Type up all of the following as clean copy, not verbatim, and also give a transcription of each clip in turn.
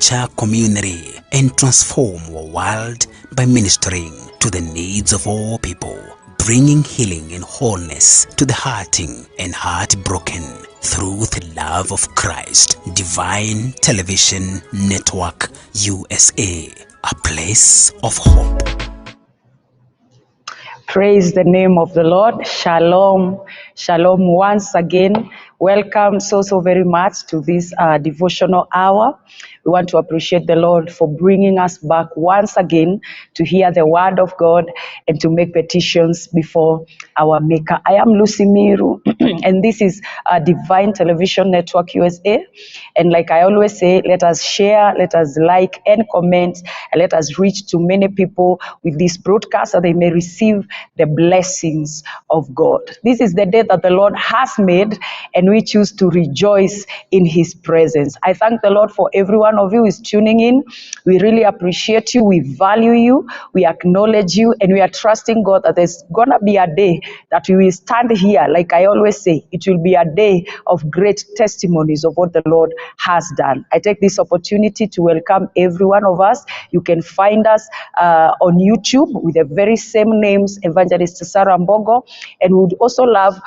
nurture community, and transform our world by ministering to the needs of all people, bringing healing and wholeness to the hurting and heartbroken through the love of Christ. Divine Television Network USA, a place of hope. Praise the name of the Lord. Shalom. Shalom once again. Welcome so very much to this devotional hour. We want to appreciate the Lord for bringing us back once again to hear the word of God and to make petitions before our Maker. I am Lucy Miru, and this is Divine Television Network USA. And like I always say, let us share, let us like and comment, and let us reach to many people with this broadcast so they may receive the blessings of God. This is the day that the Lord has made, and we choose to rejoice in His presence. I thank the Lord for every one of you who is tuning in. We really appreciate you. We value you. We acknowledge you, and we are trusting God that there's going to be a day that we will stand here. Like I always say, it will be a day of great testimonies of what the Lord has done. I take this opportunity to welcome every one of us. You can find us on YouTube with the very same names, Evangelist Sarah Mbogo, and we would also love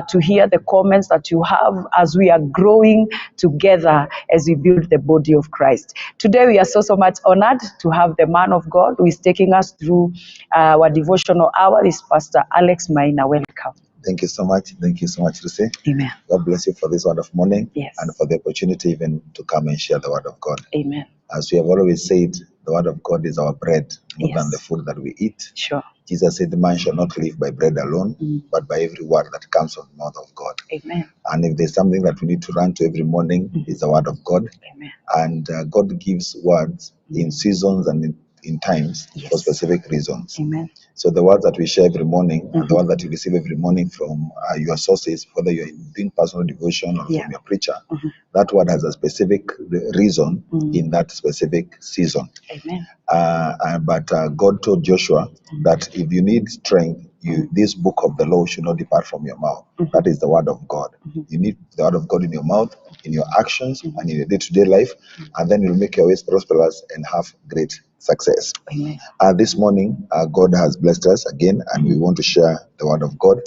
to hear the comments that you have as we are growing together as we build the body of Christ. Today we are so much honored to have the man of God who is taking us through our devotional hour. This is Pastor Alex Maina. Welcome. Thank you so much. Thank you so much, Lucy. Amen. God bless you for this wonderful morning. Yes. And for the opportunity even to come and share the word of God. Amen. As we have always said, the word of God is our bread, more Yes. than the food that we eat. Sure. Jesus said, man shall not live by bread alone, but by every word that comes from the mouth of God. Amen. And if there's something that we need to run to every morning, it's the word of God. Amen. And God gives words in seasons and in times for specific reasons. Amen. So the words that we share every morning and the words that you receive every morning from your sources, whether you're doing personal devotion or from your preacher, that word has a specific reason in that specific season. Amen. But God told Joshua that if you need strength, this book of the law should not depart from your mouth. That is the word of God. You need the word of God in your mouth, in your actions, and in your day-to-day life, and then you'll make your ways prosperous and have great success. Amen. This morning, God has blessed us again, and we want to share the word of God.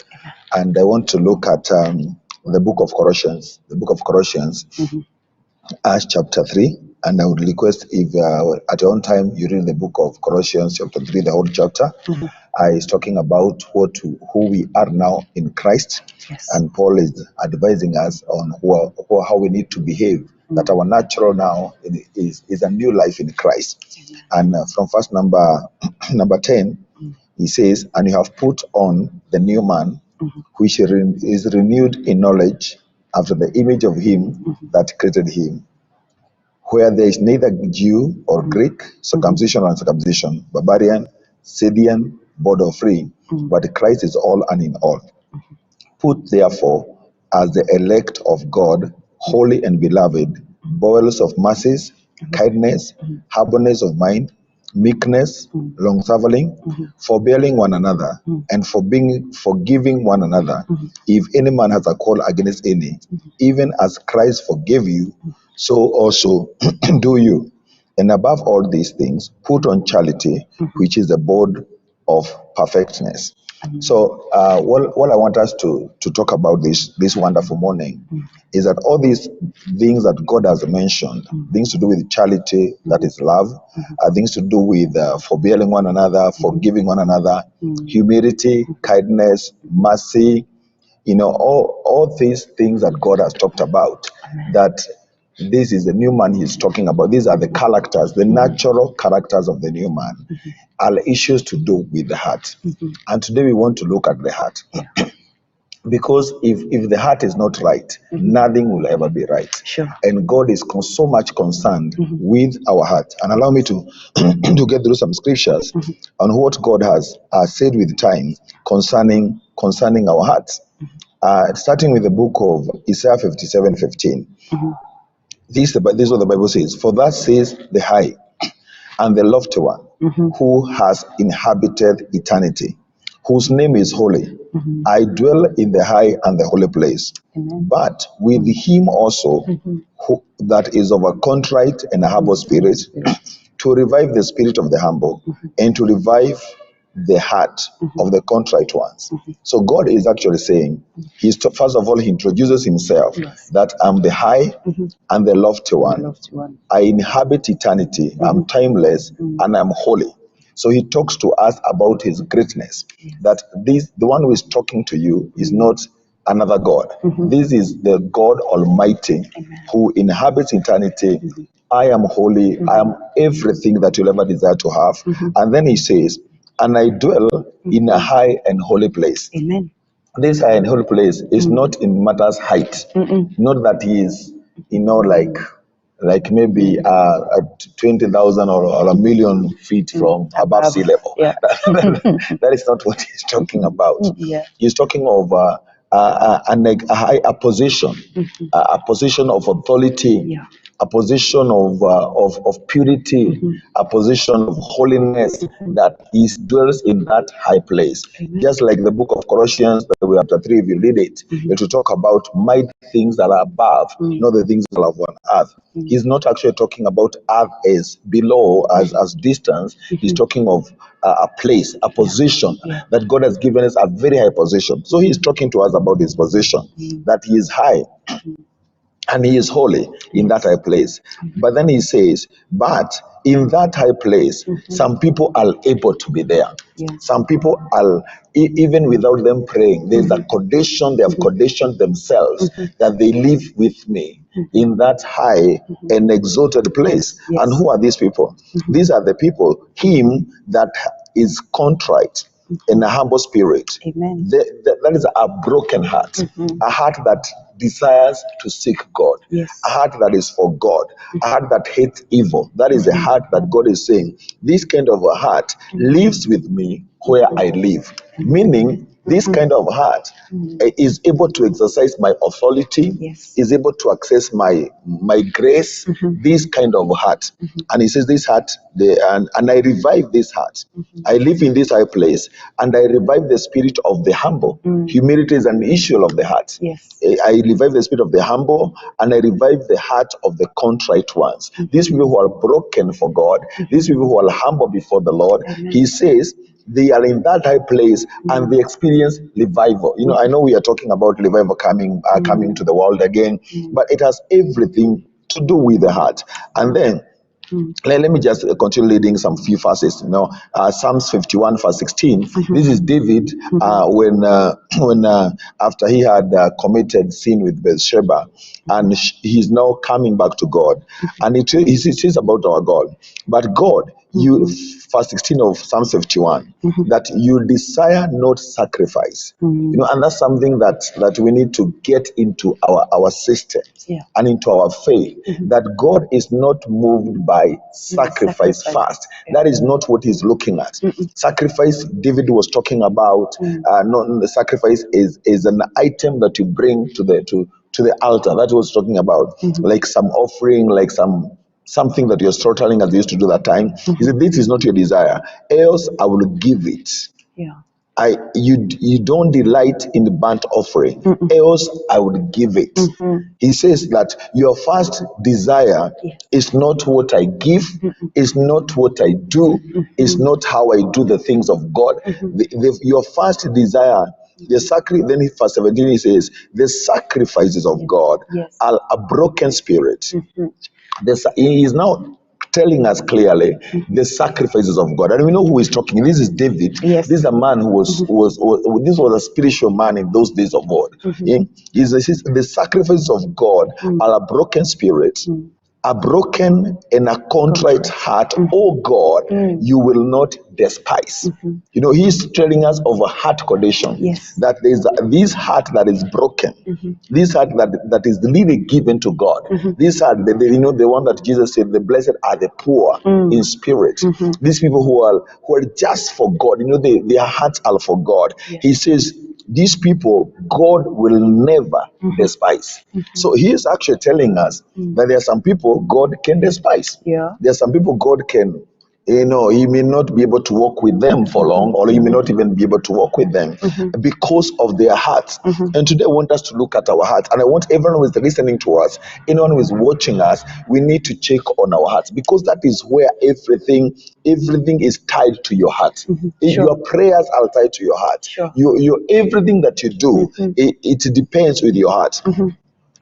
And I want to look at the book of Colossians. The book of Colossians, Acts chapter 3. And I would request if at your own time you read the book of Colossians chapter 3, the whole chapter. Is talking about who we are now in Christ. Yes. And Paul is advising us on how we need to behave. That our natural now is a new life in Christ. And from verse number 10, he says, and you have put on the new man, which is renewed in knowledge after the image of him that created him, where there is neither Jew or Greek, circumcision or uncircumcision, barbarian, Scythian, bond or free, but Christ is all and in all. Put therefore as the elect of God, holy and beloved, bowels of mercies, kindness, humbleness of mind, meekness, long-suffering, forbearing one another, and forgiving one another. If any man has a call against any, even as Christ forgave you, so also do you. And above all these things, put on charity, which is the bond of perfectness. So what I want us to talk about this wonderful morning is that all these things that God has mentioned, things to do with charity, that is love, things to do with forbearing one another, forgiving one another, humility, kindness, mercy, all these things that God has talked about, that this is the new man he's talking about. These are the characters, the natural characters of the new man, are issues to do with the heart. And today we want to look at the heart. Because if the heart is not right, nothing will ever be right. Sure. And God is so much concerned with our heart. And allow me to to get through some scriptures on what God has said with time concerning our hearts. Starting with the book of Isaiah 57:15. This is what the Bible says. For that says the high and the lofty one, who has inhabited eternity, whose name is holy. I dwell in the high and the holy place, but with him also who, that is of a contrite and a humble spirit, to revive the spirit of the humble and to revive the heart of the contrite ones. So God is actually saying, first of all, he introduces himself that I'm the high and the lofty one. I inhabit eternity, I'm timeless, and I'm holy. So he talks to us about his greatness, that the one who is talking to you is not another God. This is the God Almighty who inhabits eternity. I am holy. I am everything that you'll ever desire to have. And then he says, and I dwell in a high and holy place. Amen. This high and holy place is not in matters height. Not that he is, like maybe 20,000 or a million feet from above sea level. Yeah. That is not what he's talking about. Yeah. He's talking of a position, a position of authority, Yeah. a position of purity, a position of holiness that he dwells in that high place. Just like the book of Colossians, chapter 3, if you read it, it will talk about mighty things that are above, not the things that are on earth. He's not actually talking about earth as below, as distance. He's talking of a place, a position that God has given us, a very high position. So he's talking to us about his position, that he is high and he is holy in that high place. But then he says, but in that high place, some people are able to be there. Some people are, even without them praying, there's a condition, they have conditioned themselves that they live with me in that high and exalted place. And who are these people? These are the people, him that is contrite in a humble spirit. Amen. That is a broken heart, a heart that desires to seek God, a heart that is for God, a heart that hates evil. That is a heart that God is saying, this kind of a heart lives with me where I live. Meaning, this kind of heart is able to exercise my authority, is able to access my grace, this kind of heart. And he says, this heart, and I revive this heart. I live in this high place, and I revive the spirit of the humble. Humility is an issue of the heart. I revive the spirit of the humble, and I revive the heart of the contrite ones. These people who are broken for God, these people who are humble before the Lord, he says, they are in that high place and they experience revival. I know we are talking about revival coming to the world again, but it has everything to do with the heart. And then let me just continue reading some few verses. Psalms 51 verse 16. This is David when after he had committed sin with Bathsheba, and he's now coming back to God, and he says about our God. But God, verse 16 of Psalm 51, that you desire not sacrifice. And that's something that we need to get into our system and into our faith, that God is not moved by sacrifice first. That is not what he's looking at. Sacrifice, David was talking about, not the sacrifice is an item that you bring to the altar. That was talking about, like some offering, like something that you're slaughtering as they used to do that time. He said, this is not your desire, else I will give it. You don't delight in the burnt offering, else I would give it. He says that your first desire is not what I give, is not what I do, is not how I do the things of God. Your first desire, then in verse 17 he says, the sacrifices of God are a broken spirit. He is now telling us clearly the sacrifices of God. And we know who is talking. This is David. This is a man who was this was a spiritual man in those days of old. He says, the sacrifices of God are a broken spirit, a broken and a contrite heart, oh God, you will not despise. He's telling us of a heart condition, that there is this heart that is broken, this heart that is really given to God. This heart, the one that Jesus said, the blessed are the poor in spirit. These people who are just for God, their hearts are for God. He says, these people, God will never despise. So he is actually telling us that there are some people God can despise. There are some people God can he may not be able to walk with them for long, or he may not even be able to walk with them because of their hearts. And today I want us to look at our hearts, and I want everyone who is listening to us, anyone who is watching us, we need to check on our hearts, because that is where everything is tied to your heart. Your prayers are tied to your heart. Your everything that you do, it depends with your heart.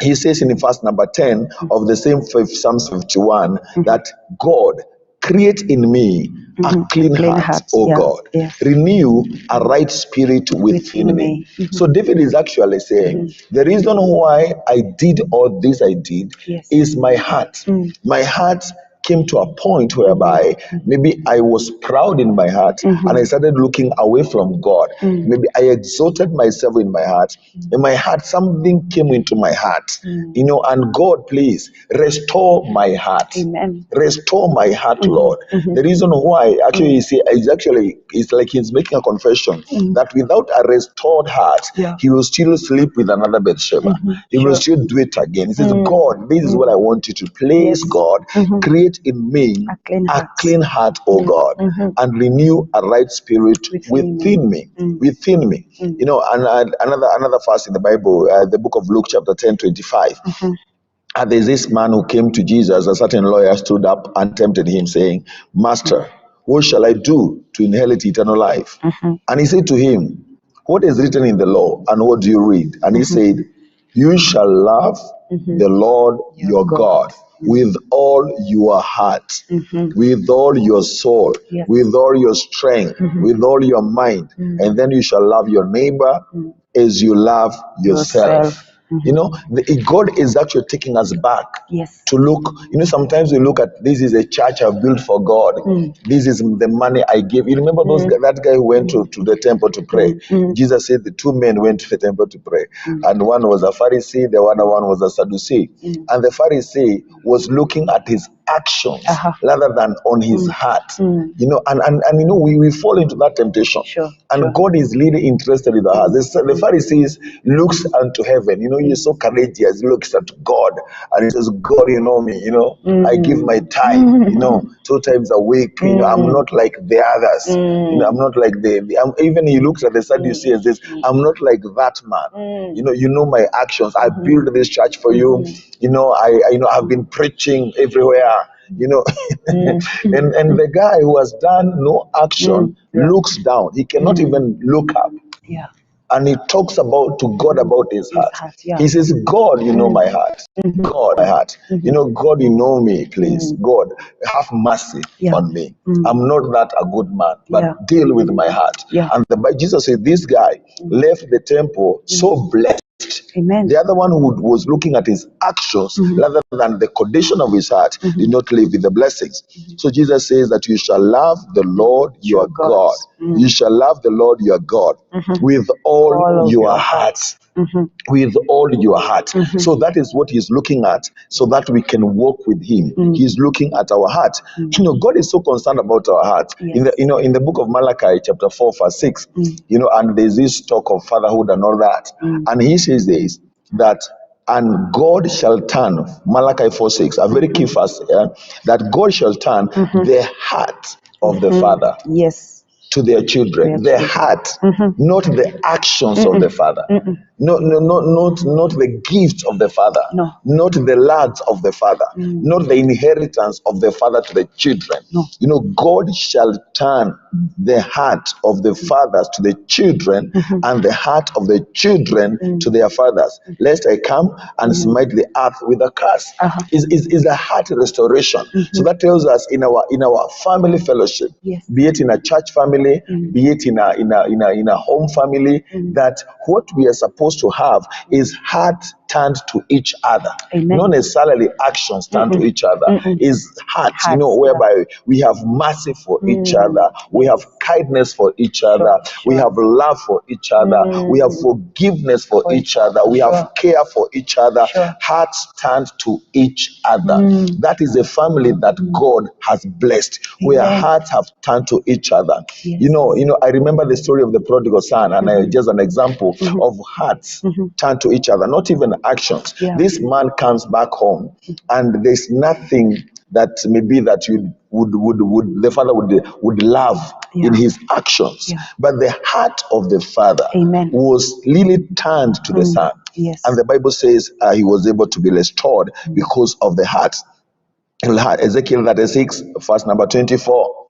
He says in verse number 10 of the same Psalms 51 that God, create in me a clean heart, O God. Renew a right spirit within me. So David is actually saying, the reason why I did all this I did is my heart. My heart came to a point whereby maybe I was proud in my heart and I started looking away from God. Maybe I exalted myself in my heart. In my heart, something came into my heart. And God, please restore my heart. Amen. Restore my heart, Lord. The reason why actually it's like he's making a confession that without a restored heart, he will still sleep with another Bathsheba. He will still do it again. He says, God, this is what I want you to please, God. Create in me a clean heart, O God, and renew a right spirit within me. Within me. And another verse in the Bible, the book of Luke chapter 10:25. And there's this man who came to Jesus. A certain lawyer stood up and tempted him, saying, Master, what shall I do to inherit eternal life? And he said to him, what is written in the law, and what do you read? And he said, you shall love the Lord your God with all your heart, with all your soul, with all your strength, with all your mind. And then you shall love your neighbor as you love yourself. God is actually taking us back to look. Sometimes we look at, this is a church I've built for God. This is the money I gave. You remember that guy who went to the temple to pray? Jesus said the two men went to the temple to pray. And one was a Pharisee, the other one was a Sadducee. And the Pharisee was looking at his actions rather than on his heart. We fall into that temptation. And God is really interested in the heart. The Pharisees looks unto heaven. He's so courageous. He looks at God and he says, God, you know me, I give my time, 2 times a week. I'm not like the others. I'm not like even he looks at the Sadducee and says, I'm not like that man. You know my actions. I built this church for you. I've been preaching everywhere. And the guy who has done no action looks down. He cannot even look up. And he talks to God about his heart. He says, God, you know my heart. God, my heart. God, you know me, please. God, have mercy on me. I'm not that a good man, but deal with my heart. And Jesus said, this guy left the temple so blessed. Amen. The other one who was looking at his actions rather than the condition of his heart did not live with the blessings. So Jesus says that you shall love the Lord your God. You shall love the Lord your God with all your heart. With all your heart. So that is what he's looking at, so that we can walk with him. He's looking at our heart. God is so concerned about our heart. In the book of Malachi chapter 4 verse 6, and there's this talk of fatherhood and all that. And he says this, that and God shall turn, Malachi 4:6, a very key verse, that God shall turn the heart of the father to their children, their heart, not the actions of the father, not the gifts of the father, not the lands of the father, not the inheritance of the father to the children. God shall turn the heart of the fathers to the children, and the heart of the children to their fathers, lest I come and smite the earth with a curse. Is a heart restoration. So that tells us in our family fellowship, be it in a church family, be it in a home family, that what we are supposed to have is heart turned to each other. Not necessarily actions turned to each other. Is heart, whereby we have mercy for each other, we have kindness for each other, we have love for each other, we have forgiveness for each other, we have care for each other. Hearts turned to each other. That is a family that God has blessed, where hearts have turned to each other. I remember the story of the prodigal son, and just an example of hearts turned to each other, not even actions. This man comes back home, and there's nothing that maybe that you would the father would love in his actions. But the heart of the father was really turned to the son. And the Bible says he was able to be restored because of the heart. Ezekiel 36, verse number 24.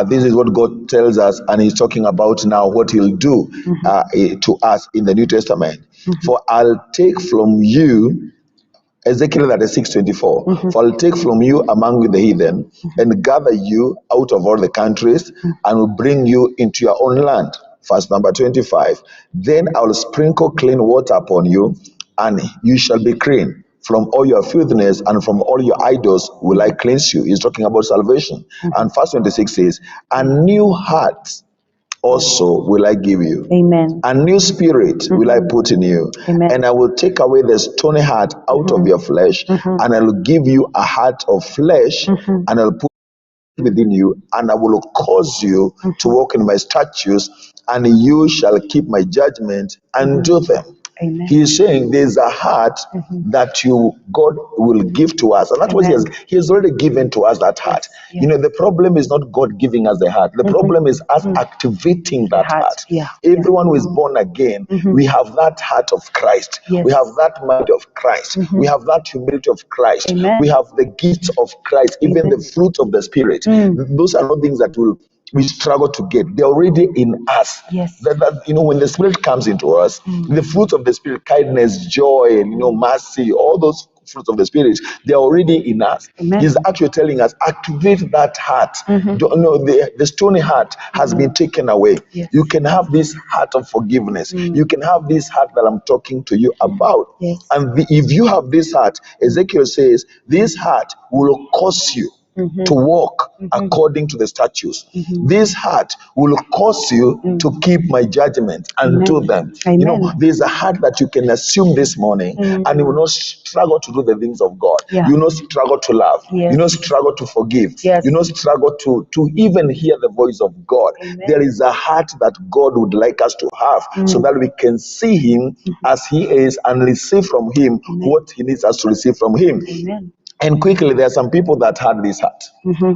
This is what God tells us, and He's talking about now what He'll do to us in the New Testament. For I'll take from you, Ezekiel 36:24. For I'll take from you among the heathen and gather you out of all the countries and will bring you into your own land. Verse number 25. Then I will sprinkle clean water upon you, and you shall be clean. From all your filthiness and from all your idols will I cleanse you. He's talking about salvation. And verse 26 says, a new heart also will I give you. Amen. A new spirit will I put in you. Amen. And I will take away the stony heart out of your flesh, and I will give you a heart of flesh, and I'll put within you, and I will cause you to walk in my statutes, and you shall keep my judgment and do them. Amen. He is saying there's a heart that God will give to us, and that's what he has already given to us, that heart. Yes. You know, the problem is not God giving us the heart. The problem is us activating that heart. Everyone who is born again, we have that heart of Christ. We have that mind of Christ. We have that humility of Christ. We have the gifts of Christ, even the fruit of the Spirit. Those are not things that we struggle to get. They're already in us. That you know, when the Spirit comes into us, the fruits of the Spirit, kindness, joy, and mercy, all those fruits of the Spirit, they're already in us. He's actually telling us, activate that heart. The stony heart has been taken away. You can have this heart of forgiveness. You can have this heart that I'm talking to you about. And if you have this heart, Ezekiel says, this heart will cause you to walk according to the statutes. This heart will cause you to keep my judgment and do them. You know, there's a heart that you can assume this morning, and you will not struggle to do the things of God. You will not struggle to love. You will not struggle to forgive. You will not struggle to even hear the voice of God. There is a heart that God would like us to have, so that we can see Him as He is and receive from Him what He needs us to receive from Him. And quickly, there are some people that had this heart.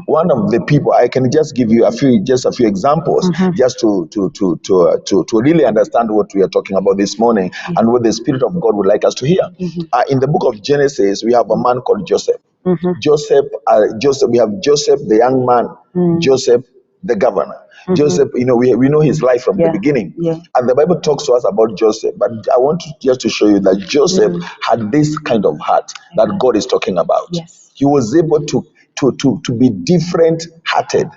One of the people, I can just give you a few examples, just to really understand what we are talking about this morning and what the Spirit of God would like us to hear. In the book of Genesis, we have a man called Joseph. Joseph, we have Joseph, the young man, Joseph, the governor. Joseph, we know his life from the beginning. And the Bible talks to us about Joseph. But I want just to show you that Joseph had this kind of heart that God is talking about. He was able to be different hearted.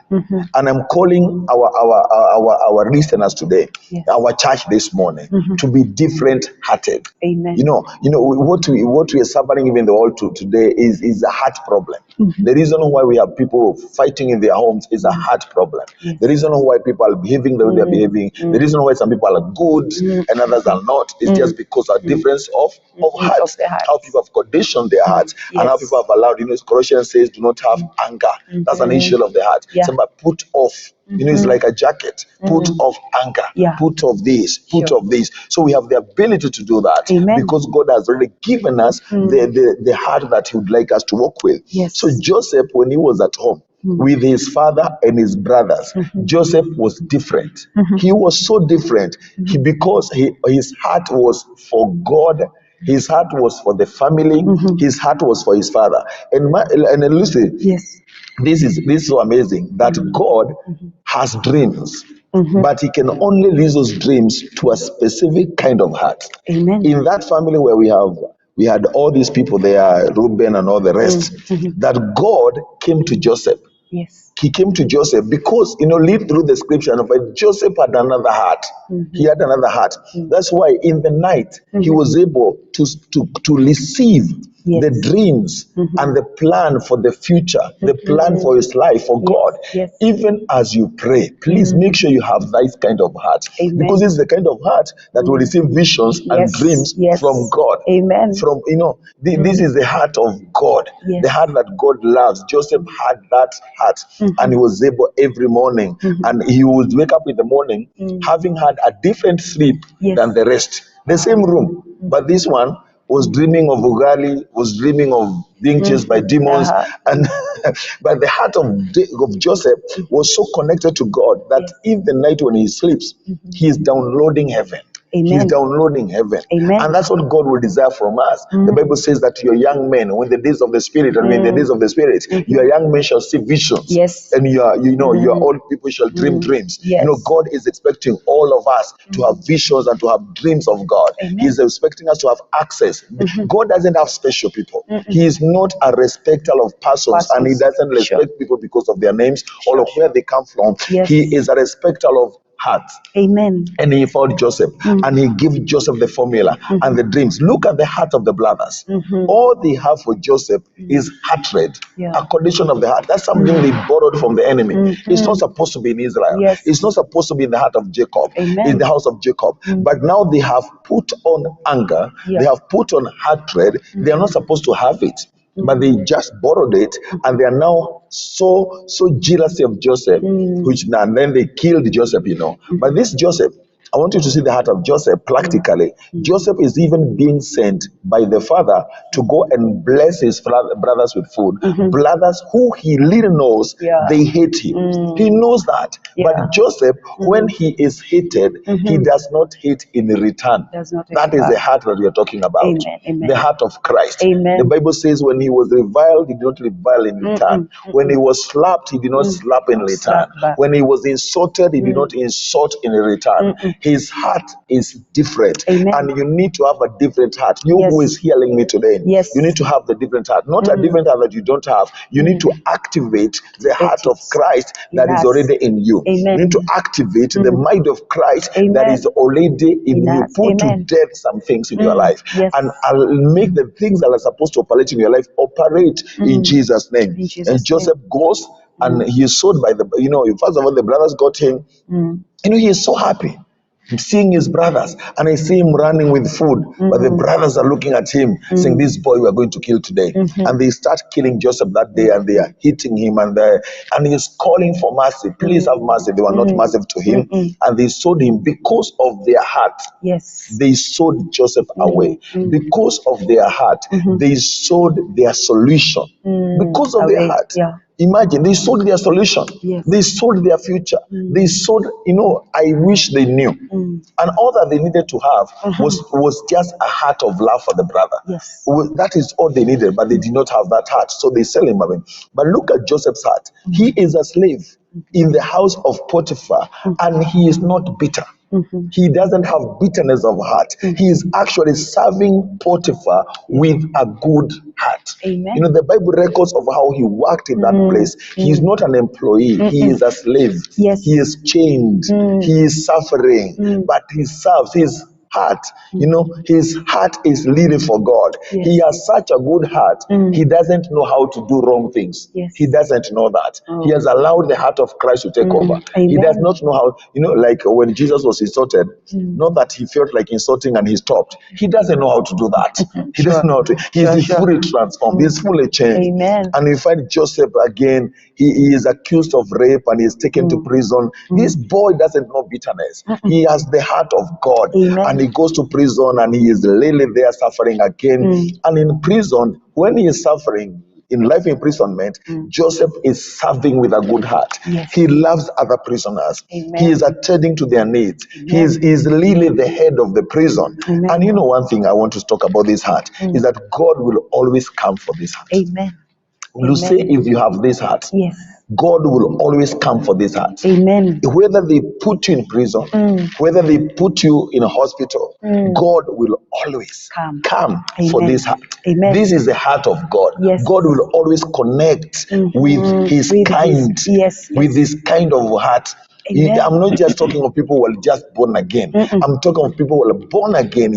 And I'm calling our listeners today, our church this morning, to be different hearted. You know what we are suffering even in the world today is a heart problem. The reason why we have people fighting in their homes is a heart problem. The reason why people are behaving the way they are behaving, the reason why some people are good and others are not, is just because of difference of hearts. How people have conditioned their hearts, and how people have allowed, Colossians says, do not have anger. That's an issue of the heart. Somebody put off. It's like a jacket. Put off anger. Put off this. Put off this. So we have the ability to do that because God has already given us the heart that He would like us to walk with. So Joseph, when he was at home with his father and his brothers, Joseph was different. He was so different because his heart was for God. His heart was for the family. His heart was for his father. And listen, this is so amazing that God has dreams, but He can only release those dreams to a specific kind of heart. In that family where we had all these people there, Reuben and all the rest, that God came to Joseph. He came to Joseph because, read through the scripture, but Joseph had another heart. He had another heart. That's why in the night, he was able to receive the dreams and the plan for the future, the plan for his life, for God. Even as you pray, please make sure you have that kind of heart. Because it's the kind of heart that will receive visions and dreams from God. From, this is the heart of God, the heart that God loves. Joseph had that heart, and he was able every morning, and he would wake up in the morning having had a different sleep than the rest. The same room, but this one was dreaming of ugali, was dreaming of being chased by demons. And but the heart of Joseph was so connected to God that in the night when he sleeps, he is downloading heaven. He's downloading heaven. And that's what God will desire from us. The Bible says that your young men, when the days of the Spirit, and when the days of the Spirit, your young men shall see visions. And your old people shall dream dreams. God is expecting all of us to have visions and to have dreams of God. He's expecting us to have access. God doesn't have special people. He is not a respecter of persons, and he doesn't respect people because of their names or of where they come from. He is a respecter of heart. Amen. And he found Joseph, and he gave Joseph the formula and the dreams. Look at the heart of the brothers. All they have for Joseph is hatred, a condition of the heart. That's something they borrowed from the enemy. It's not supposed to be in Israel. It's not supposed to be in the heart of Jacob, in the house of Jacob. But now they have put on anger, they have put on hatred. They are not supposed to have it, but they just borrowed it, and they are now so jealousy of Joseph, and then they killed Joseph, But this Joseph, I want you to see the heart of Joseph practically. Joseph is even being sent by the father to go and bless his brothers with food. Brothers who he really knows they hate him. He knows that. But Joseph, when he is hated, he does not hate in return. That is the heart that we are talking about. The heart of Christ. The Bible says when he was reviled, he did not revile in return. When he was slapped, he did not slap in return. When he was insulted, he did not insult in return. His heart is different. And you need to have a different heart. You who is hearing me today, you need to have the different heart. Not a different heart that you don't have. You need to activate the heart of Christ that is already in you. You need to activate the mind of Christ that is already in you. Put to death some things in your life. And I'll make the things that are supposed to operate in your life operate in Jesus' name. And Joseph goes and he is sold by the, first of all, the brothers got him. He is so happy seeing his brothers, and I see him running with food, but the brothers are looking at him saying, this boy we are going to kill today. And they start killing Joseph that day, and they are hitting him, and he's calling for mercy. Please have mercy. They were not merciful to him, and they sold him because of their heart. They sold Joseph away because of their heart. They sold their solution because of their heart. Imagine, they sold their solution. They sold their future. They sold, I wish they knew. And all that they needed to have was just a heart of love for the brother. That is all they needed, but they did not have that heart. So they sell him away. But look at Joseph's heart. He is a slave in the house of Potiphar, and he is not bitter. He doesn't have bitterness of heart. He is actually serving Potiphar with a good heart. The Bible records of how he worked in that place. He is not an employee. He is a slave. He is chained. He is suffering, but he serves. His heart, his heart is leading for God. He has such a good heart. He doesn't know how to do wrong things. He doesn't know that. He has allowed the heart of Christ to take over. He does not know how, like when Jesus was insulted, not that he felt like insulting and he stopped. He doesn't know how to do that. He doesn't know how to. He's fully transformed. He's fully changed. And we find Joseph again. He is accused of rape and he is taken to prison. This boy doesn't know bitterness. He has the heart of God. And he goes to prison and he is really there suffering again. And in prison, when he is suffering, in life imprisonment, Joseph is serving with a good heart. He loves other prisoners. He is attending to their needs. He is really the head of the prison. And one thing I want to talk about this heart is that God will always come for this heart. You say if you have this heart, God will always come for this heart. Whether they put you in prison, whether they put you in a hospital, God will always come for this heart. This is the heart of God. God will always connect with his kind, with this kind of heart. I'm not just talking of people who are just born again. I'm talking of people who are born again,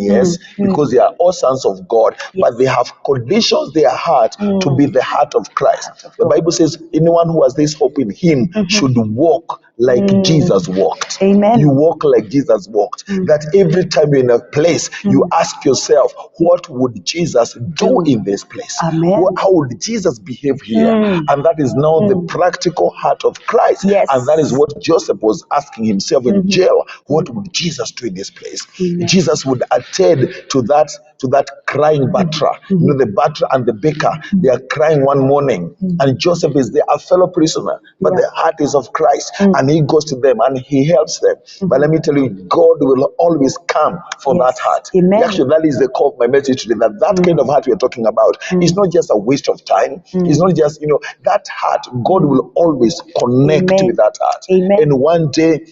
because they are all sons of God, but they have conditions their heart to be the heart of Christ. The Bible says anyone who has this hope in him should walk like Jesus walked. Amen. You walk like Jesus walked. That every time you're in a place, you ask yourself, what would Jesus do in this place? Amen. How would Jesus behave here? And that is now the practical heart of Christ. Yes. And that is what Joseph was asking himself in jail. What would Jesus do in this place? Amen. Jesus would attend to that crying butler. You know, the butler and the baker, they are crying one morning, and Joseph is there, a fellow prisoner, but the heart is of Christ, and he goes to them and he helps them. But let me tell you, God will always come for that heart. Amen. Actually, that is the core of my message today, that kind of heart we are talking about is not just a waste of time. It's not just, that heart, God will always connect with that heart. Amen. And one day,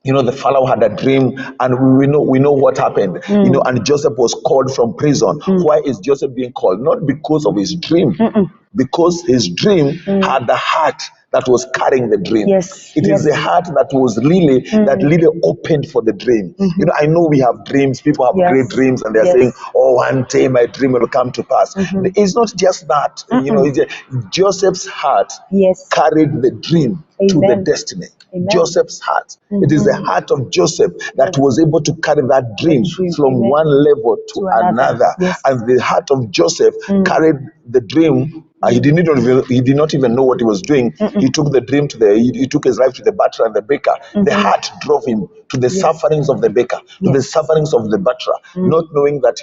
the Pharaoh had a dream, and we know what happened. And Joseph was called from prison. Why is Joseph being called? Not because of his dream, because his dream had the heart that was carrying the dream. Yes. It is the heart that was really opened for the dream. I know we have dreams. People have great dreams, and they're saying, "Oh, one day my dream will come to pass." It's not just that. Joseph's heart carried the dream to the destiny. Amen. Joseph's heart. It is the heart of Joseph that was able to carry that dream from one level to another. Yes. And the heart of Joseph carried the dream. He did not even know what he was doing. He took the dream he took his life to the butler and the baker. The heart drove him to the sufferings of the baker, to the sufferings of the butler, not knowing that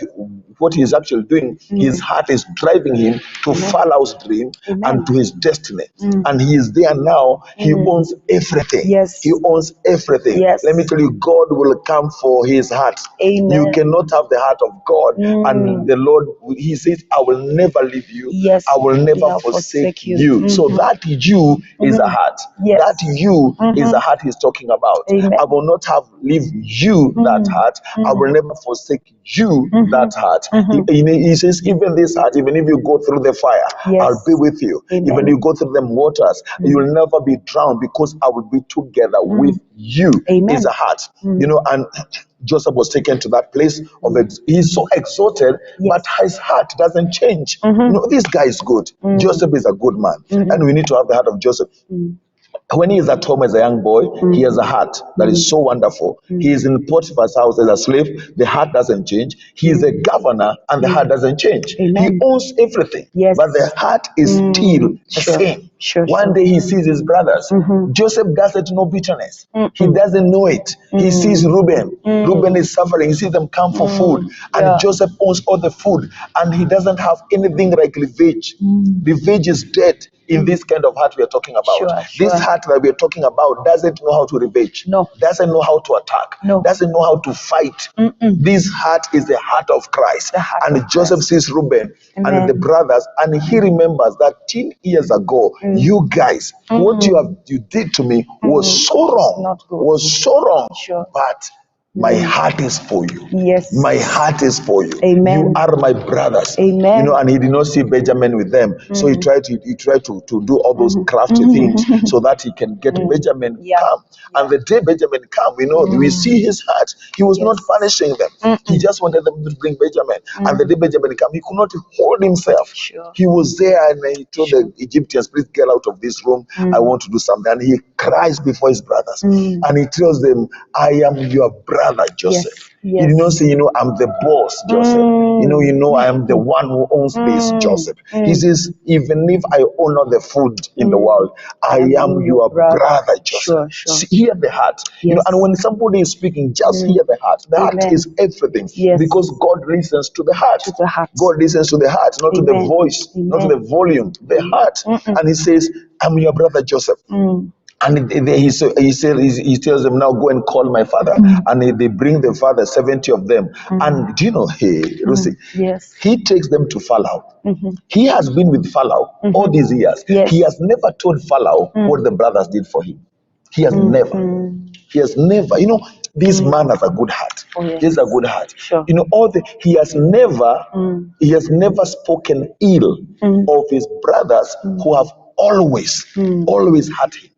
what he is actually doing, his heart is driving him to Pharaoh's dream and to his destiny. And he is there now. He owns everything. Yes. He owns everything. Yes. Let me tell you, God will come for his heart. Amen. You cannot have the heart of God. And the Lord, he says, I will never leave you. Yes. I will never forsake you. So that you is a heart. Yes. That you is a heart he's talking about. Amen. I will not have leave you that heart. I will never forsake you that heart. He says, even this heart, even if you go through the fire, I'll be with you. Amen. Even if you go through the waters, you'll never be drowned, because I will be together with you. Amen. Is a heart. And Joseph was taken to that place of he's so exalted, but his heart doesn't change. This guy is good. Joseph is a good man, and we need to have the heart of Joseph. When he is at home as a young boy, he has a heart that is so wonderful. He is in Potiphar's house as a slave. The heart doesn't change. He is a governor, and the heart doesn't change. Amen. He owns everything, Yes. but the heart is still the same. One day he sees his brothers. Joseph doesn't know bitterness. He doesn't know it. He sees Reuben. Reuben is suffering. He sees them come for food. And Joseph owns all the food. And he doesn't have anything like revenge. Revenge is dead in this kind of heart we are talking about. This heart that we are talking about doesn't know how to revenge. No. Doesn't know how to attack. No. Doesn't know how to fight. This heart is the heart of Christ. And Joseph sees Reuben and the brothers, and he remembers that 10 years ago, you guys, what you did to me was so wrong. Not good. Was so wrong. Sure. But my heart is for you. Yes. My heart is for you. Amen. You are my brothers. Amen. And he did not see Benjamin with them. So he tried to do all those crafty things so that he can get Benjamin come. And the day Benjamin come, we see his heart. He was not punishing them. He just wanted them to bring Benjamin. And the day Benjamin come, he could not hold himself. Sure. He was there, and he told the Egyptians, please get out of this room. I want to do something. And he cries before his brothers. And he tells them, I am your brother, Joseph. Yes. He did not say, I'm the boss, Joseph. I am the one who owns this, Joseph. He says, even if I own all the food in the world, I am your brother, Joseph. Sure. Hear the heart. Yes. And when somebody is speaking, just hear the heart. The heart is everything. Yes. Because God listens to the heart. To the heart. God listens to the heart, not to the voice, not to the volume, the heart. And he says, I'm your brother, Joseph. And he tells them, now go and call my father. And they bring the father, 70 of them. And do you know, Lucy, he takes them to Pharaoh. He has been with Pharaoh all these years. Yes. He has never told Pharaoh what the brothers did for him. He has never. He has never. This man has a good heart. Oh, yes. He has a good heart. Sure. He has never spoken ill of his brothers who have always hurt him.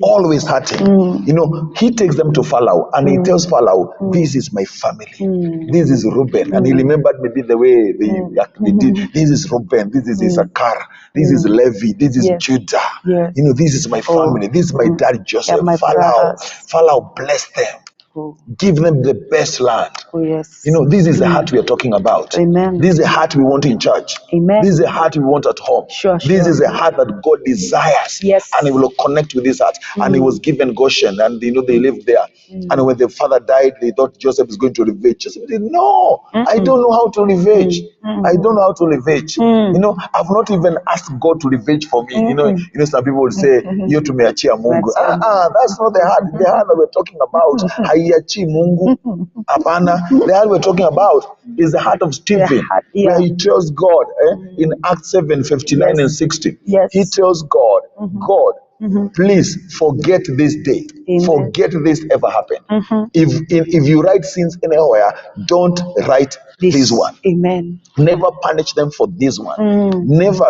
always hurting. You know, he takes them to Pharaoh and he tells Pharaoh, this is my family. This is Reuben. And he remembered maybe the way they did. This is Reuben. This is Issachar. This is Levi. This is Judah. Yes. You know, this is my family. This is my dad Joseph. my Pharaoh bless them. Give them the best land. Oh, yes. You know, this is the heart we are talking about. Amen. This is the heart we want in church. Amen. This is the heart we want at home. Sure, This is the heart that God desires. Yes. And he will connect with this heart. And he was given Goshen, and you know, they lived there. And when the father died, they thought Joseph is going to revenge. Joseph said, no, I don't know how to revenge. I don't know how to revenge. You know, I've not even asked God to revenge for me. You know, some people will say, you to me achia Mungu. That's not the heart. The heart that we're talking about. Haiachi Mungu. Apana. The heart we're talking about is the heart of Stephen, where he tells God in Acts 7:59 and 60. Yes. He tells God, God, please forget this day. Amen. Forget this ever happened. If you write sins anywhere, don't write this one. Amen. Never punish them for this one. Never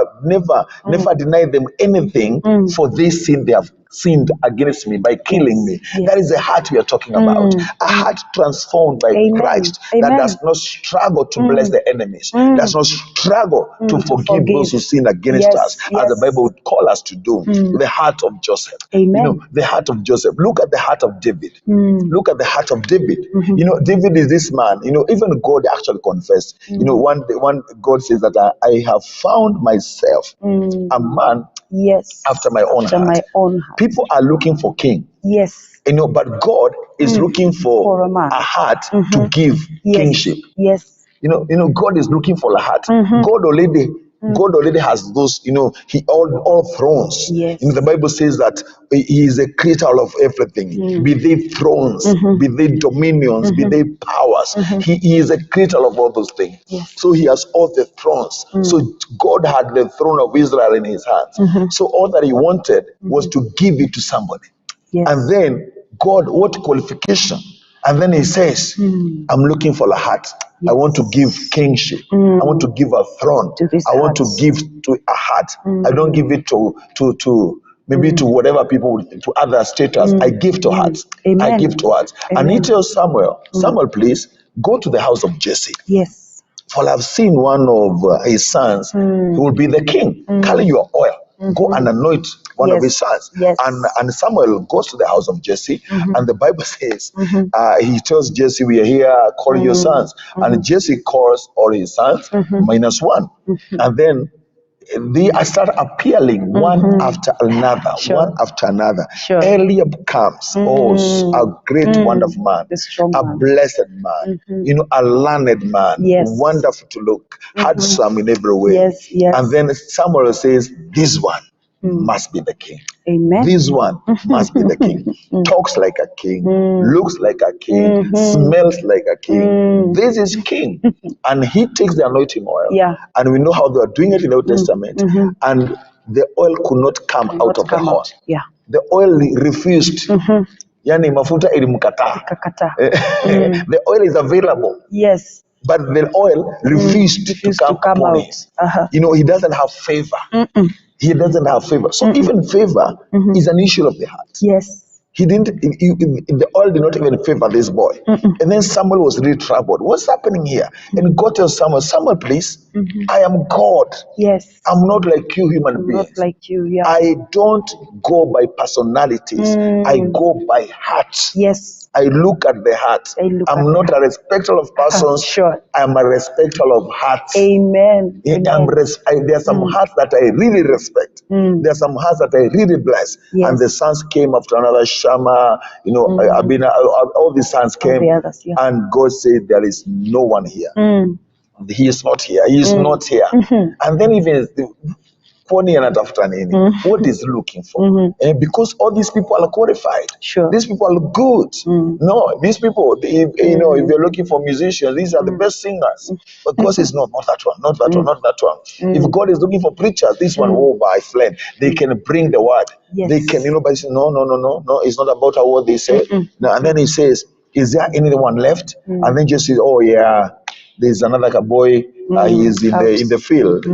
deny them anything for this sin they have sinned against me by killing me. That is the heart we are talking about. A heart transformed by Christ that does not struggle to bless the enemies, does not struggle to forgive those who sin against us, as the Bible would call us to do. The heart of Joseph. Amen. You know, the heart of Joseph. Look at the heart of David. Look at the heart of David. You know, David is this man. You know, even God actually confessed. You know, one God says that I have found myself a man after my own heart. People are looking for king. Yes. You know, but God is looking for a heart to give kingship. Yes. You know, God is looking for a heart. God already has those, you know, he all thrones. Yes. You know, the Bible says that he is a creator of everything. Be they thrones, be they dominions, be they powers. He is a creator of all those things. Yes. So he has all the thrones. So God had the throne of Israel in his hands. So all that he wanted was to give it to somebody. Yes. And then God, what qualification? And then he says, I'm looking for a heart. I want to give kingship. I want to give a throne. I want to give to a heart. I don't give it to maybe to whatever people, to other status. I give to hearts. Amen. I give to hearts. And he tells Samuel, Samuel, please go to the house of Jesse. Yes. For I've seen one of his sons who will be the king. Carry your oil. Go and anoint one of his sons. Yes. And Samuel goes to the house of Jesse, and the Bible says, he tells Jesse, we are here, call your sons. And Jesse calls all his sons, minus one. And then they start appearing one after another, one after another. Eliab comes, a great, wonderful man, a blessed man, you know, a learned man, wonderful to look, handsome in every way. Yes. And then Samuel says, this one must be the king. Amen. This one must be the king. Talks like a king, looks like a king, smells like a king. This is king. And he takes the anointing oil. And we know how they are doing it in the Old Testament. And the oil could not come out of the horn. The oil refused. Yani mafuta ilimkataa. The oil is available. Yes. But the oil refused to come upon him. You know, he doesn't have favor. He doesn't have favor. So even favor is an issue of the heart. Yes. The oil did not even favor this boy. And then Samuel was really troubled. What's happening here? And God tells Samuel, please, I am God. Yes. I'm not like you human beings. Not like you, I don't go by personalities. I go by hearts. Yes. I look at the heart. I'm not a respecter of persons. I'm a respecter of hearts. Amen. There are some hearts that I really respect. There are some hearts that I really bless. And the sons came after another Shammah, you know, Abina, all the sons came. And God said, there is no one here. He is not here. He is not here. And then even what is looking for? And because all these people are qualified, these people are good. No, these people, if you're looking for musicians, these are the best singers. But God says, no, not that one, not that one, not that one. If God is looking for preachers, this one, by friend, they can bring the word. They can, but say, no, it's not about what they say. No, and then he says, is there anyone left? And then just says, oh yeah, there's another boy, he is in the field.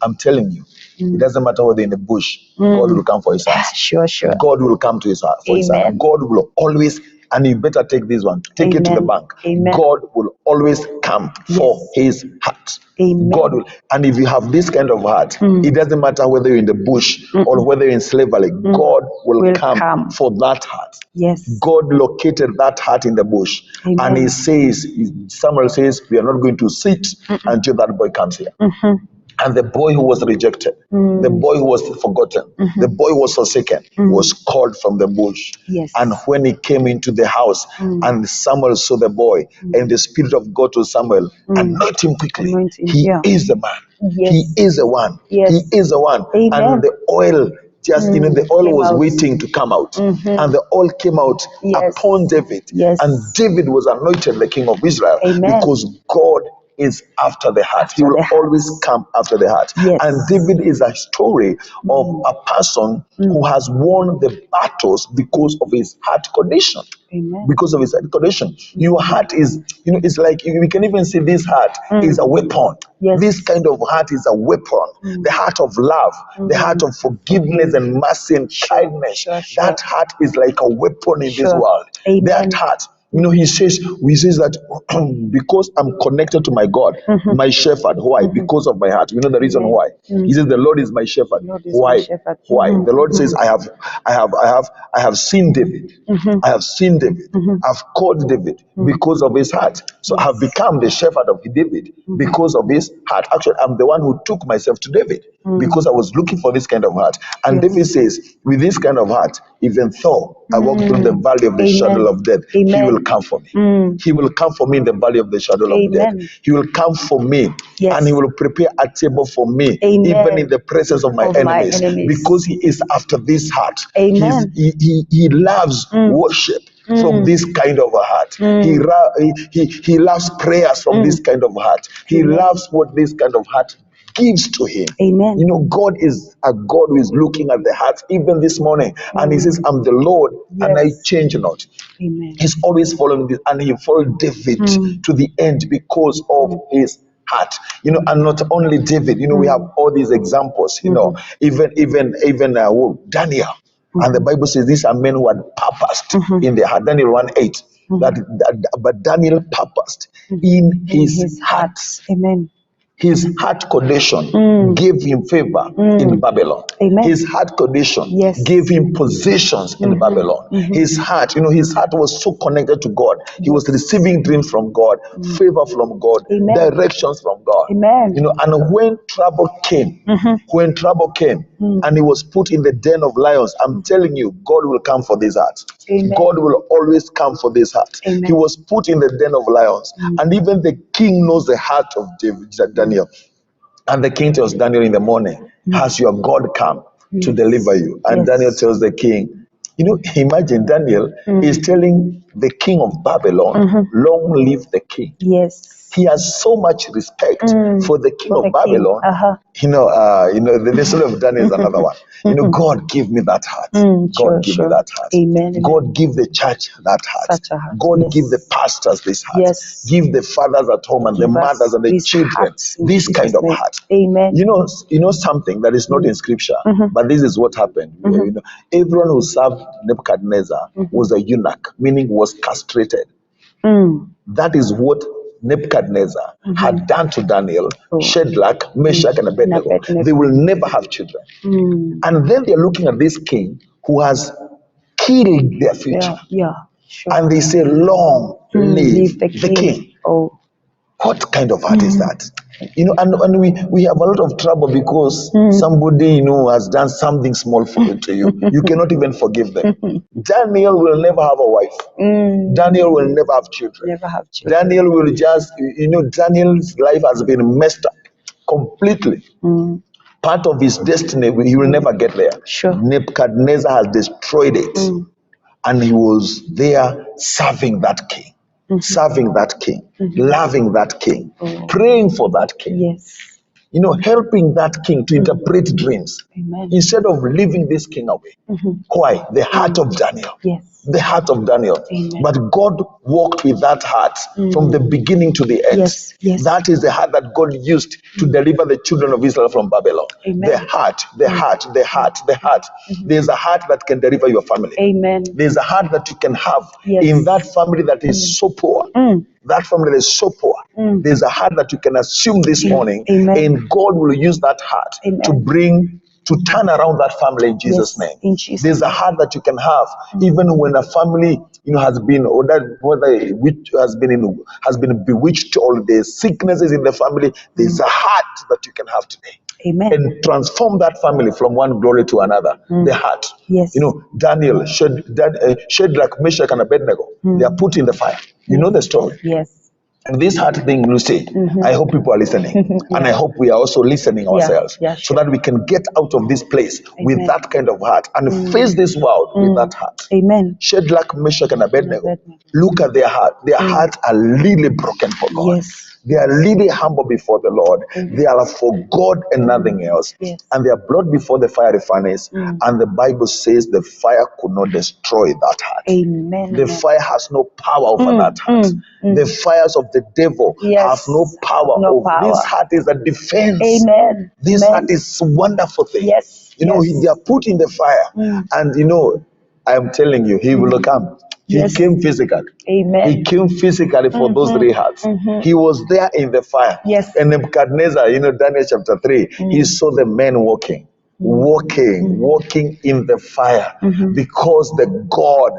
I'm telling you, It doesn't matter whether in the bush, God will come for his heart. Sure, sure. God will come to his heart for his heart. Amen. God will always, and you better take this one, take it to the Amen. bank. Amen. God will always come for his heart. Amen. God will, and if you have this kind of heart, it doesn't matter whether you're in the bush or whether you're in slavery, God will come for that heart. Yes. God located that heart in the bush. Amen. And he says, Samuel says, we are not going to sit until that boy comes here. And the boy who was rejected, the boy who was forgotten, the boy who was forsaken, was called from the bush. Yes. And when he came into the house, and Samuel saw the boy, and the Spirit of God to Samuel, anoint him quickly. Anoint him, He is the man. Yes. He is the one. Yes. He is the one. Amen. And the oil, just, the oil Came was out. waiting to come out. And the oil came out Yes. upon David. Yes. And David was anointed the king of Israel. Amen. Because God is after the heart. He will always come after the heart. Yes. And David is a story of a person who has won the battles because of his heart condition. Amen. Because of his heart condition. Your heart is, it's like, we can even see this heart is a weapon. Yes. This kind of heart is a weapon. The heart of love, the heart of forgiveness and mercy and kindness. Sure. That heart is like a weapon in this world. Amen. That heart. He says that because I'm connected to my God, my shepherd. Why? Because of my heart. We know the reason why. He says the Lord is my shepherd. Why? My shepherd. Why? The Lord says, I have seen David. I have seen David. I've called David because of his heart. So I have become the shepherd of David because of his heart. Actually, I'm the one who took myself to David because I was looking for this kind of heart. And David says, with this kind of heart, even though I walk through the valley of the shadow of death, he will come for me. He will come for me in the valley of the shadow of death. He will come for me, and he will prepare a table for me, even in the presence of my enemies, because he is after this heart. He loves worship from this kind of a heart. He loves prayers from this kind of heart. He loves what this kind of heart gives to him. Amen. God is a God who is looking at the heart even this morning. And he says, I'm the Lord and I change not. Amen. He's always following this, and he followed David to the end because of his heart. And not only David, we have all these examples, even Daniel. And the Bible says these are men who had purposed in their heart. Daniel 1:8. But Daniel purposed in his heart. Amen. His heart condition gave him favor in Babylon. Amen. His heart condition gave him positions in Babylon. His heart, his heart was so connected to God. He was receiving dreams from God, favor from God, directions from God. Amen. And when trouble came, and he was put in the den of lions, I'm telling you, God will come for this heart. Amen. God will always come for this heart. Amen. He was put in the den of lions, and even the king knows the heart of Daniel. And the king tells Daniel in the morning, has your God come to deliver you? And Daniel tells the king, imagine Daniel is telling the king of Babylon, long live the king. Yes. He has so much respect for the king of Babylon. The story of Daniel is another one. God give me that heart. God give me that heart. Amen. God give the church that heart. Such a heart. God give the pastors this heart. Yes. Give the fathers at home and the mothers and the children this kind of heart. Amen. Something that is not in scripture, but this is what happened. Everyone who served Nebuchadnezzar was a eunuch, meaning was castrated. That is what Nebuchadnezzar had done to Daniel, Shadrach, Meshach, and Abednego. They will never have children. And then they're looking at this king who has killed their future. Sure. And they say, long live the king. Oh. What kind of heart is that? And we have a lot of trouble because somebody, has done something small to you. You cannot even forgive them. Daniel will never have a wife. Daniel will never have children. Daniel will just, Daniel's life has been messed up completely. Part of his destiny, he will never get there. Sure. Nebuchadnezzar has destroyed it. And he was there serving that king. Serving that king, loving that king, praying for that king, helping that king to interpret dreams. Amen. Instead of leaving this king away. Why? The heart of Daniel. Yes. the heart of Daniel. Amen. But God walked with that heart from the beginning to the end. Yes, yes. That is the heart that God used to deliver the children of Israel from Babylon. Amen. The heart, the heart, the heart, the heart. There's a heart that can deliver your family. Amen. There's a heart that you can have Yes. in that family that is so poor. That family that is so poor. There's a heart that you can assume this morning, Amen. and God will use that heart Amen. to turn around that family in Jesus' Yes, name. in Jesus' There's a heart that you can have even when a family has been, or that whether which has been bewitched, or there's sicknesses in the family. There's a heart that you can have today. Amen. And transform that family from one glory to another. The heart. Yes. Daniel, Shadrach, Meshach, and Abednego, they are put in the fire. You know the story. Yes. And this heart thing, Lucy, I hope people are listening. And I hope we are also listening ourselves. Yeah, so sure. that we can get out of this place with Amen. that kind of heart and face this world with that heart. Amen. Shadrach, Meshach, and Abednego. Abednego. Look at their heart. Their hearts are really broken for God. Yes. They are really humble before the Lord. They are for God and nothing else. Yes. And they are brought before the fiery furnace. And the Bible says the fire could not destroy that heart. Amen. The fire has no power over that heart. The fires of the devil have no power over. This heart is a defense. Amen. This Amen. heart is a wonderful thing. Yes. They are put in the fire. And I am telling you, he will come. Yes. He came physically. Amen. He came physically for those 3 hearts. He was there in the fire. Yes. And Nebuchadnezzar, Daniel chapter 3, he saw the men walking in the fire, because the God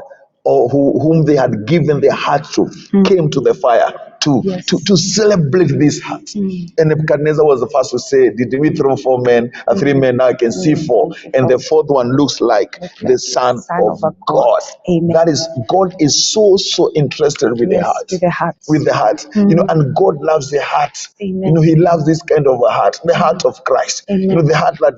whom they had given their heart to came to the fire to celebrate this heart. And Nebuchadnezzar was the first to say, did we throw 4 men, 3 men, now I can see 4, and the 4th one looks like the Son of God. Amen. That is, God is so interested with the heart. With the heart. And God loves the heart. Amen. He loves this kind of a heart, the heart of Christ. Amen. The heart that,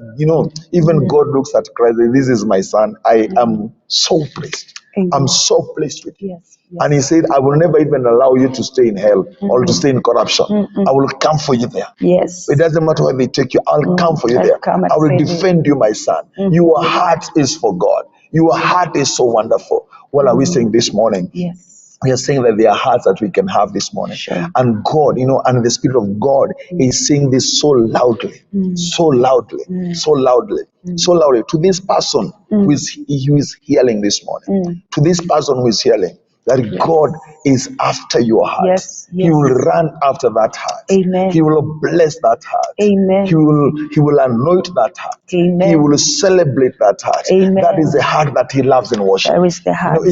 even God looks at Christ, this is my son. I am so pleased. Amen. I'm so pleased with you. Yes. And he said, I will never even allow you to stay in hell or to stay in corruption. I will come for you there. Yes. It doesn't matter where they take you. I'll come for you there. I will defend you, my son. Your heart is for God. Your heart is so wonderful. What are we saying this morning? Yes. We are saying that there are hearts that we can have this morning. Sure. And God, and the Spirit of God is saying this so loudly, so loudly, so loudly, so loudly to this person who is hearing this morning, to this person who is hearing, that God is after your heart. Yes, He will run after that heart. Amen. He will bless that heart. Amen. He will anoint that heart. Amen. He will celebrate that heart. Amen. That is the heart that he loves in worship. That is the heart.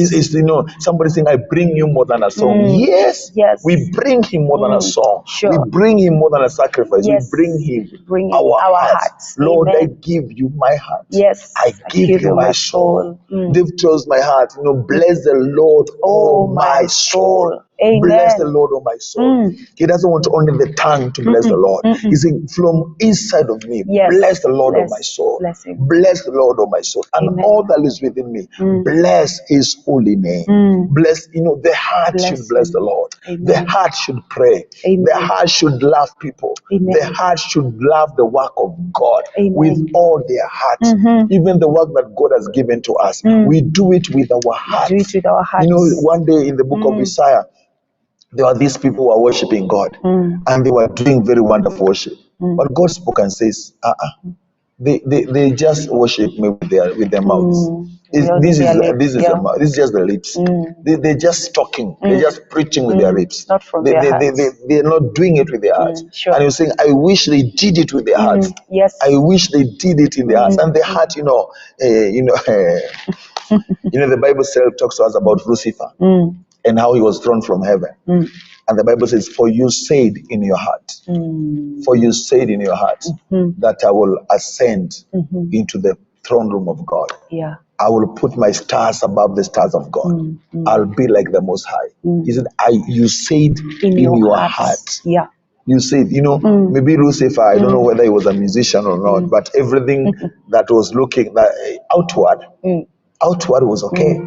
Somebody saying, I bring you more than a song. Yes. We bring him more than a song. Sure. We bring him more than a sacrifice. Yes. We bring him our hearts. Lord, Amen. I give you my heart. Yes. I give you my soul. They've chose my heart. Bless the Lord, oh my soul. Amen. Bless the Lord, oh my soul. He doesn't want only the tongue to bless the Lord. He's saying, from inside of me, bless the Lord, oh my soul. Bless him. Bless the Lord, oh my soul. And Amen. all that is within me, bless his holy name. Bless, the heart should bless the Lord. Amen. The heart should pray. Amen. The heart should love people. Amen. The heart should love the work of God. Amen. With all their heart. Even the work that God has given to us, we do it with our heart. Do it with our hearts. One day in the book of Isaiah, there were these people who were worshiping God, and they were doing very wonderful worship. But God spoke and says, they just worship me with their mouths. This is just the lips. They're just talking. They're just preaching with their lips. Not from their hearts. They're not doing it with their hearts. Sure. And you're saying, I wish they did it with their hearts. Yes. I wish they did it in their hearts. And the heart, the Bible talks to us about Lucifer and how he was thrown from heaven. And the Bible says, for you said in your heart, for you said in your heart that I will ascend into the throne room of God. Yeah. I will put my stars above the stars of God. I'll be like the Most High. He said, you said in your heart. Yeah. You said, maybe Lucifer, I don't know whether he was a musician or not, but everything that was looking outward was okay.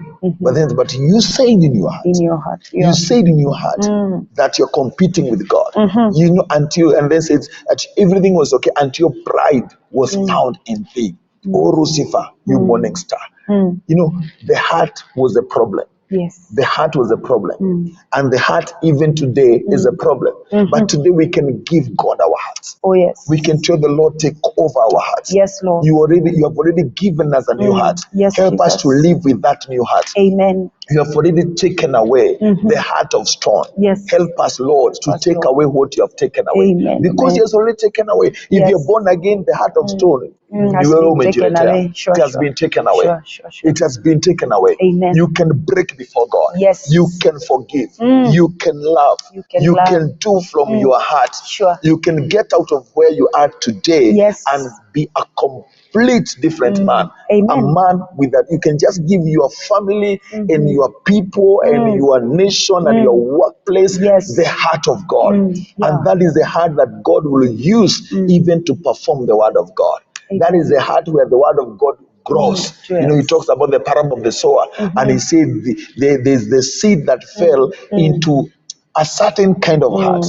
But you said in your heart. In your heart. Yeah. You said in your heart that you're competing with God. And then said that everything was okay until pride was found in thee. Oh, Lucifer, you morning star. You know, the heart was a problem. Yes. The heart was a problem. And the heart, even today, is a problem. But today we can give God our hearts. Oh, yes. We can tell the Lord, take over our hearts. Yes, Lord. You have already given us a new heart. Yes, Help us Jesus. to live with that new heart. Amen. You have already taken away the heart of stone. Yes. Help us, Lord, to us, take Lord. away what you have taken away. Amen. Because He has already taken away. If Yes. you're born again, the heart of stone Has been taken away. Sure, it has been taken away. Sure. It has been taken away. Amen. You can break before God. Yes. You can forgive. You can love. You can love. Do from your heart. Sure. You can get out of where you are today Yes. and be a complete different man. Amen. A man with that. You can just give your family and your people and your nation and your workplace Yes. the heart of God. Yeah. And that is the heart that God will use even to perform the word of God. Amen. That is the heart where the word of God grows. Yes. You know, he talks about the parable of the sower, and he said there's the seed that fell into a certain kind of heart.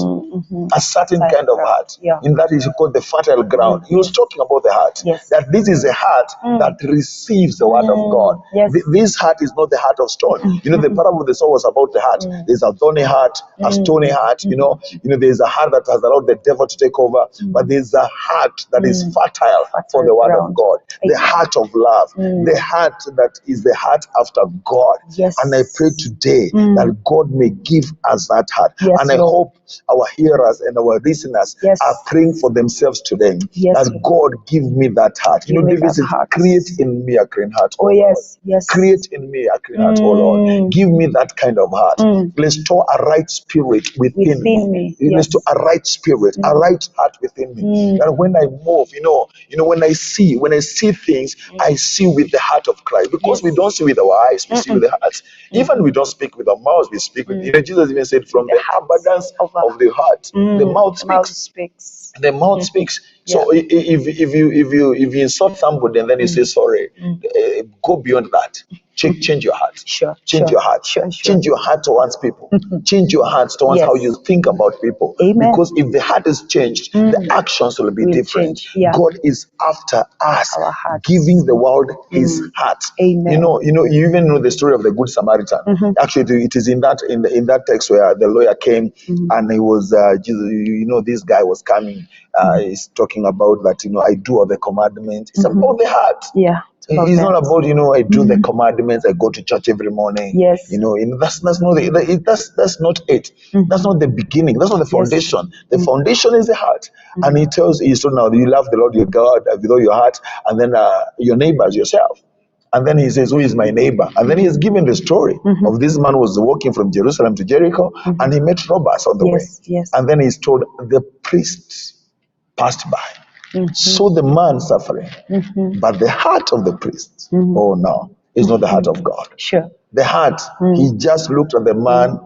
A certain kind of heart. Yeah. And that is called the fertile ground. He was talking about the heart. Yes. That this is a heart that receives the word of God. Yes. This heart is not the heart of stone. You know, the parable of the sower was about the heart. There's a thorny heart, a stony heart. You know, there's a heart that has allowed the devil to take over, but there's a heart that is fertile for the word of God. The heart of love, the heart that is the heart after God. Yes. And I pray today that God may give us that heart. Yes, and I Lord. hope our hearers and our listeners Yes. are praying for themselves today. Yes, That God give me that heart. Give you know, me David that says, heart. create in me a clean heart. Oh, Lord. yes, yes. Create in me a clean heart, oh Lord. Give me that kind of heart. Restore a right spirit within me. Yes. Restore a right spirit, a right heart within me. That when I move, when I see things, I see with the heart of Christ. Because we don't see with our eyes, we see with the heart. Even we don't speak with our mouths, we speak with. Jesus even said, from the abundance of the heart, the mouth speaks. The mouth speaks. So if you insult somebody and then you say sorry, go beyond that. Change your heart. Change your heart. Change your heart towards people. Change your heart towards how you think about people. Amen. Because if the heart is changed, the actions will be different. God is after us giving the world His heart. Amen. You even know the story of the Good Samaritan. Actually, it is in that text where the lawyer came and he was Jesus. This guy was coming. He's talking about that. I do all the commandments. It's about the heart. Yeah. It's not about I do the commandments. I go to church every morning. Yes. That's not that's not it. That's not the beginning. That's not the foundation. The foundation is the heart. And he told now you love the Lord your God with all your heart, and then your neighbor as yourself. And then he says, who is my neighbor? And then he has given the story of this man who was walking from Jerusalem to Jericho, and he met robbers on the way. Yes. And then he's told the priests passed by. So the man suffering, but the heart of the priest, oh no, is not the heart of God. Sure. The heart, he just looked at the man,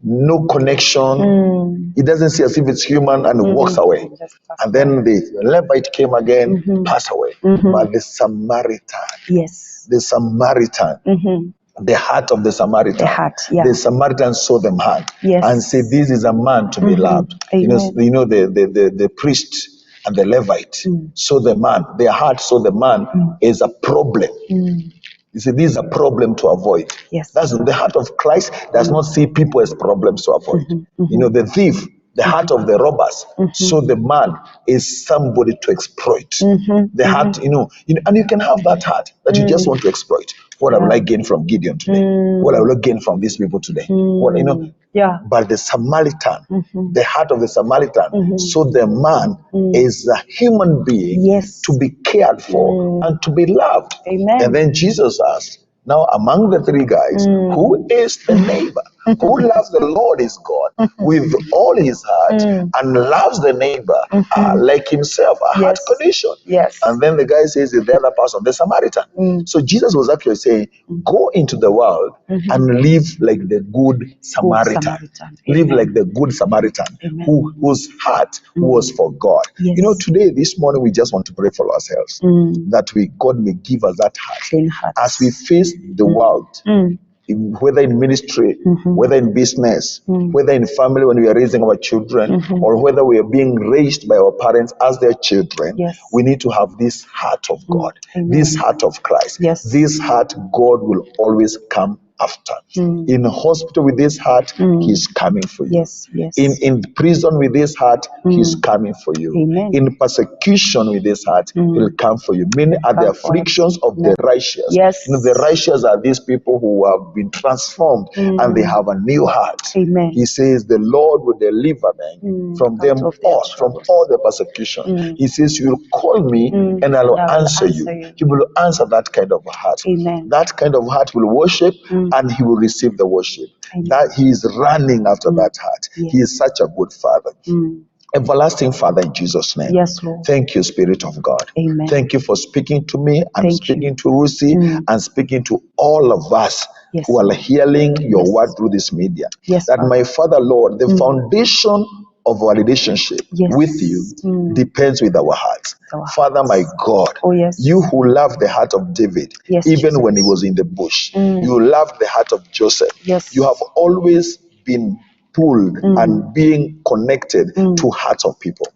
no connection. He doesn't see as if it's human and walks away. And then the Levite came again, passed away. But the Samaritan, the heart of the Samaritan. The Samaritan saw them heart and said, this is a man to be loved. The priest and the Levite saw the man, their heart saw the man is a problem. You see, this is a problem to avoid. Yes. That's the heart of Christ does not see people as problems to avoid. The thief, the heart of the robbers, so the man is somebody to exploit. The heart, and you can have that heart that you just want to exploit. What I will I gain from Gideon today? What I will I gain from these people today? But the Samaritan, the heart of the Samaritan, so the man is a human being to be cared for and to be loved. Amen. And then Jesus asked, now among the three guys, who is the neighbor? Who loves the Lord his God with all his heart and loves the neighbor like himself, a heart condition. Yes. And then the guy says, the other person, the Samaritan. So Jesus was actually saying, go into the world and live like the good Samaritan. Live like the good Samaritan whose heart was for God. Yes. Today, this morning, we just want to pray for ourselves that God may give us that heart. As we face the world, whether in ministry, whether in business, whether in family when we are raising our children, or whether we are being raised by our parents as their children, we need to have this heart of God, this heart of Christ. This heart God will always come after. In hospital with this heart, He's coming for you. In prison with this heart, He's coming for you. In persecution with this heart, He'll come for you. Many are the afflictions of the righteous. The righteous are these people who have been transformed and they have a new heart. He says the Lord will deliver them from them all, from all the persecution. He says, you'll call me and I will answer you. He will answer that kind of heart. That kind of heart will worship and He will receive the worship. That He is running after that heart. He is such a good Father. Everlasting Father, in Jesus' name. Lord. Thank you, Spirit of God. Amen. Thank you for speaking to me and speaking to Lucy and speaking to all of us who are hearing your word through this media. That my Father, Lord, the foundation of our relationship with you depends with our hearts. Father, my God, you who loved the heart of David, even when he was in the bush, you loved the heart of Joseph. You have always been pulled and being connected to hearts of people.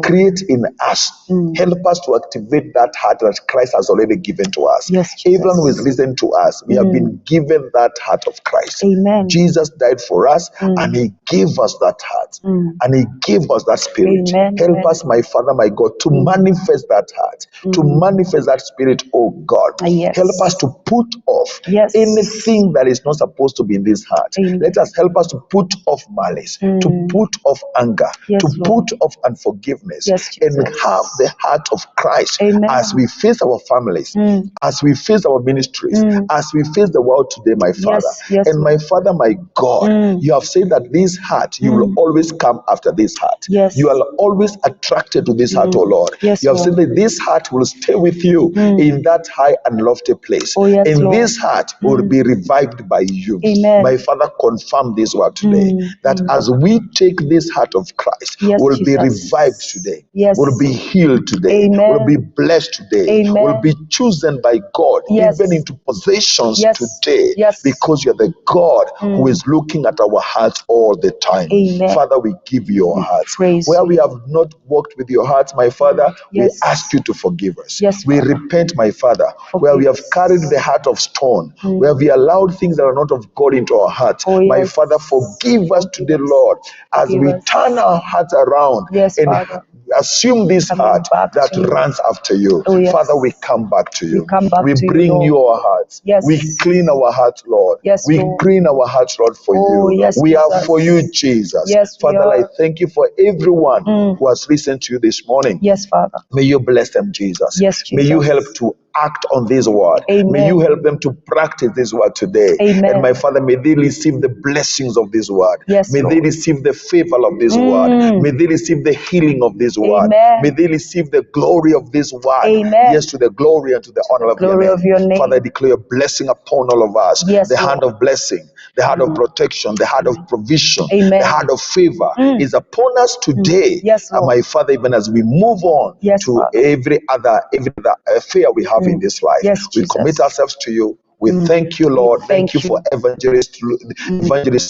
Create in us, help us to activate that heart that Christ has already given to us. Everyone who is listening to us, we have been given that heart of Christ. Jesus died for us and He gave us that heart and He gave us that spirit. Help us, my Father, my God, to manifest that heart, to manifest that spirit, oh God. Help us to put off anything that is not supposed to be in this heart. Let us help us to put off malice, to put off anger, to put off unforgiveness, and have the heart of Christ as we face our families, as we face our ministries, as we face the world today, my Father. And my Father, my God, you have said that this heart, you will always come after this heart. You are always attracted to this heart, oh Lord. You have said that this heart will stay with you in that high and lofty place. And this heart will be revived by you. My Father, confirm this word today. That as we take this heart of Christ, we'll be revived today, we'll be healed today, we'll be blessed today, we'll be chosen by God, even into possessions today, because you're the God who is looking at our hearts all the time. Father, we give you our hearts. Where we have not walked with your hearts, my Father, we ask you to forgive us. We repent, my Father, where we have carried the heart of stone, where we allowed things that are not of God into our hearts. My Father, forgive us today, Lord, as we turn our hearts around and assume this heart that runs after you. Father, we come back to you. We bring you our hearts. We clean our hearts, Lord. We clean our hearts, Lord, for you. We are for you, Jesus. Father, I thank you for everyone who has listened to you this morning. Father. May you bless them, Jesus. Jesus. May you help to act on this word. May you help them to practice this word today. And my Father, may they receive the blessings of this word. May they receive the favor of this word. May they receive the healing of this word. May they receive the glory of this word. Yes, to the glory and to the honor of your name. Father, I declare a blessing upon all of us. The hand of blessing, the hand of protection, the hand of provision, the hand of favor is upon us today. And my Father, even as we move on to every other affair we have in this life, we commit ourselves to you. We thank you, Lord. Thank you for Evangelist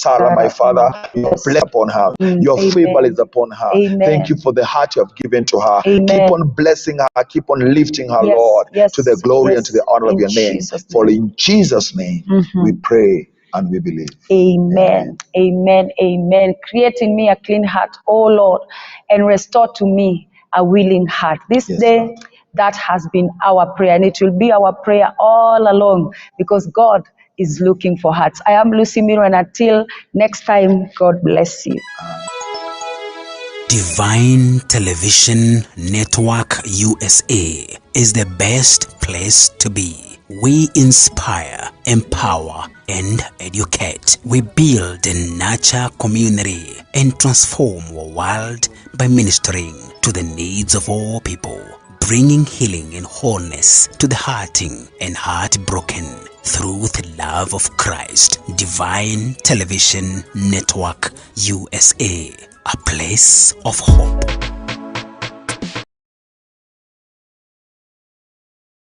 Sarah, my Father. Your blessing upon her. Your favor is upon her. Thank you for the heart you have given to her. Keep on blessing her. Keep on lifting her, Lord, to the glory and to the honor of your name. For in Jesus' name we pray and we believe. Amen. Amen. Amen. Create in me a clean heart, O Lord, and restore to me a willing heart. This day, Lord, that has been our prayer, and it will be our prayer all along, because God is looking for hearts. I am Lucy Miro, and until next time, God bless you. Divine Television Network USA is the best place to be. We inspire, empower, and educate. We build and nurture community and transform our world by ministering to the needs of all people, bringing healing and wholeness to the hurting and heartbroken through the love of Christ. Divine Television Network USA, a place of hope.